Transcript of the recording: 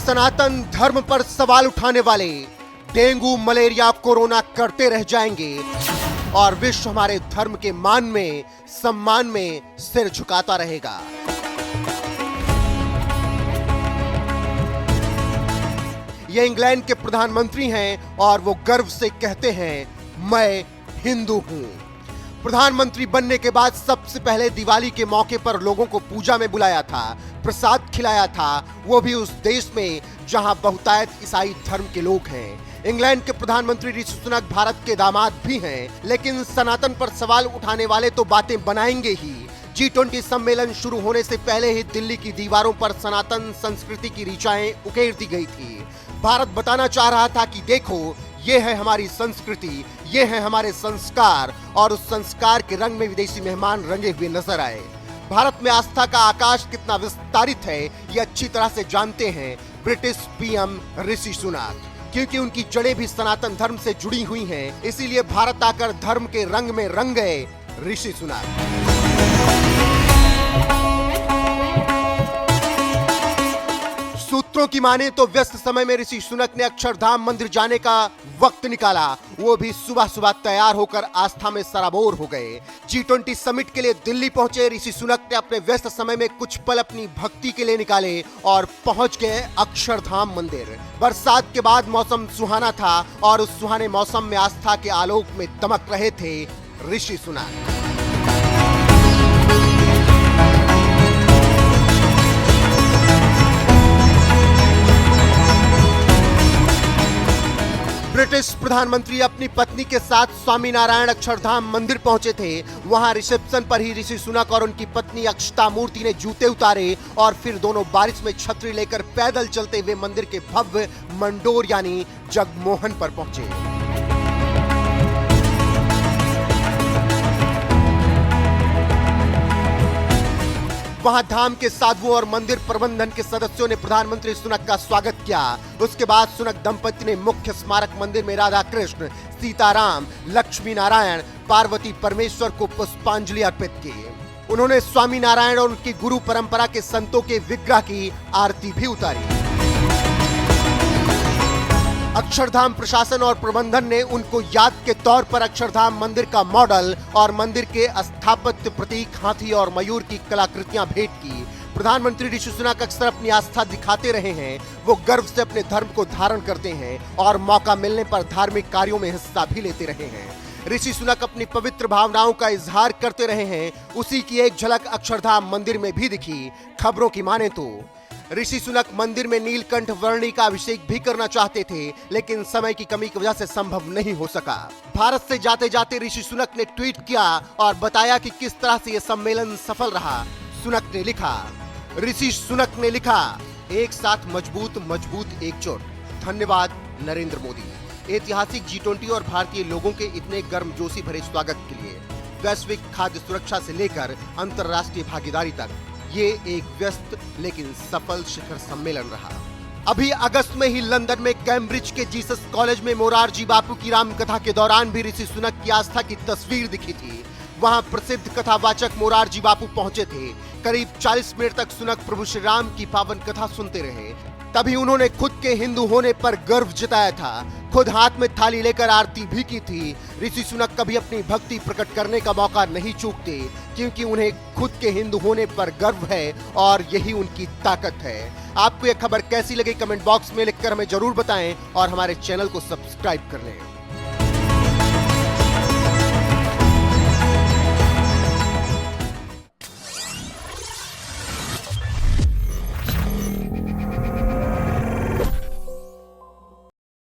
सनातन धर्म पर सवाल उठाने वाले डेंगू, मलेरिया, कोरोना करते रह जाएंगे और विश्व हमारे धर्म के मान में, सम्मान में सिर झुकाता रहेगा। ये इंग्लैंड के प्रधानमंत्री हैं और वो गर्व से कहते हैं, मैं हिंदू हूं। प्रधानमंत्री बनने के बाद सबसे पहले दिवाली के मौके पर लोगों को पूजा में बुलाया था, प्रसाद खिलाया था, वो भी उस देश में जहां बहुतायत ईसाई धर्म के लोग हैं। इंग्लैंड के प्रधानमंत्री ऋषि सुनक भारत के दामाद भी हैं, लेकिन सनातन पर सवाल उठाने वाले तो बातें बनाएंगे ही। G20 सम्मेलन शुरू होने से पहले ही दिल्ली की दीवारों पर सनातन संस्कृति की ऋचाएं उकेर दी गई थी। भारत बताना चाह रहा था कि देखो, ये है हमारी संस्कृति, ये है हमारे संस्कार, और उस संस्कार के रंग में विदेशी मेहमान रंगे हुए नजर आए। भारत में आस्था का आकाश कितना विस्तारित है, ये अच्छी तरह से जानते हैं ब्रिटिश पीएम ऋषि सुनक, क्योंकि उनकी जड़ें भी सनातन धर्म से जुड़ी हुई हैं। इसीलिए भारत आकर धर्म के रंग में रंग गए ऋषि सुनक। सूत्रों की माने तो व्यस्त समय में ऋषि सुनक ने अक्षरधाम मंदिर जाने का वक्त निकाला, वो भी सुबह सुबह तैयार होकर आस्था में सराबोर हो गए। G20 समिट के लिए दिल्ली पहुंचे ऋषि सुनक ने अपने व्यस्त समय में कुछ पल अपनी भक्ति के लिए निकाले और पहुंच गए अक्षरधाम मंदिर। बरसात के बाद मौसम सुहाना था और उस सुहाने मौसम में आस्था के आलोक में दमक रहे थे ऋषि सुनक। ब्रिटिश प्रधानमंत्री अपनी पत्नी के साथ स्वामीनारायण अक्षरधाम मंदिर पहुंचे थे। वहां रिसेप्शन पर ही ऋषि सुनक और उनकी पत्नी अक्षता मूर्ति ने जूते उतारे और फिर दोनों बारिश में छतरी लेकर पैदल चलते हुए मंदिर के भव्य मंडोर यानी जगमोहन पर पहुंचे। वहां धाम के साधुओं और मंदिर प्रबंधन के सदस्यों ने प्रधानमंत्री सुनक का स्वागत किया। उसके बाद सुनक दंपति ने मुख्य स्मारक मंदिर में राधा कृष्ण, सीताराम, लक्ष्मी नारायण, पार्वती परमेश्वर को पुष्पांजलि अर्पित की। उन्होंने स्वामी नारायण और उनकी गुरु परंपरा के संतों के विग्रह की आरती भी उतारी। अक्षरधाम प्रशासन और प्रबंधन ने उनको याद के तौर पर अक्षरधाम मंदिर का मॉडल और मंदिर के स्थापत्य प्रतीक हाथी और मयूर की कलाकृतियां भेंट की। प्रधानमंत्री ऋषि सुनक अक्सर अपनी आस्था दिखाते रहे हैं, वो गर्व से अपने धर्म को धारण करते हैं और मौका मिलने पर धार्मिक कार्यों में हिस्सा भी लेते रहे हैं। ऋषि सुनक अपनी पवित्र भावनाओं का इजहार करते रहे हैं, उसी की एक झलक अक्षरधाम मंदिर में भी दिखी। खबरों की माने तो ऋषि सुनक मंदिर में नीलकंठ वर्णी का अभिषेक भी करना चाहते थे, लेकिन समय की कमी की वजह से संभव नहीं हो सका। भारत से जाते जाते ऋषि सुनक ने ट्वीट किया और बताया कि किस तरह से यह सम्मेलन सफल रहा। सुनक ने लिखा, ऋषि सुनक ने लिखा, एक साथ मजबूत मजबूत एकजुट। धन्यवाद नरेंद्र मोदी। ऐतिहासिक G20 और भारतीय लोगों के इतने गर्मजोशी भरे स्वागत के लिए वैश्विक खाद्य सुरक्षा से लेकर अंतर्राष्ट्रीय भागीदारी तक ये एक व्यस्त लेकिन सफल शिखर सम्मेलन रहा। अभी अगस्त में ही लंदन में कैम्ब्रिज के जीसस कॉलेज में मोरारजी बापू की रामकथा के दौरान भी ऋषि सुनक की आस्था की तस्वीर दिखी थी। वहां प्रसिद्ध कथावाचक मोरारजी बापू पहुंचे थे। करीब 40 मिनट तक सुनक प्रभु श्री राम की पावन कथा सुनते रहे। तभी उन्होंने खुद के हिंदू होने पर गर्व जताया था। खुद हाथ में थाली लेकर आरती भी की थी। ऋषि सुनक कभी अपनी भक्ति प्रकट करने का मौका नहीं चूकते, क्योंकि उन्हें खुद के हिंदू होने पर गर्व है और यही उनकी ताकत है। आपको यह खबर कैसी लगी कमेंट बॉक्स में लिखकर हमें जरूर बताएं और हमारे चैनल को सब्सक्राइब कर लें।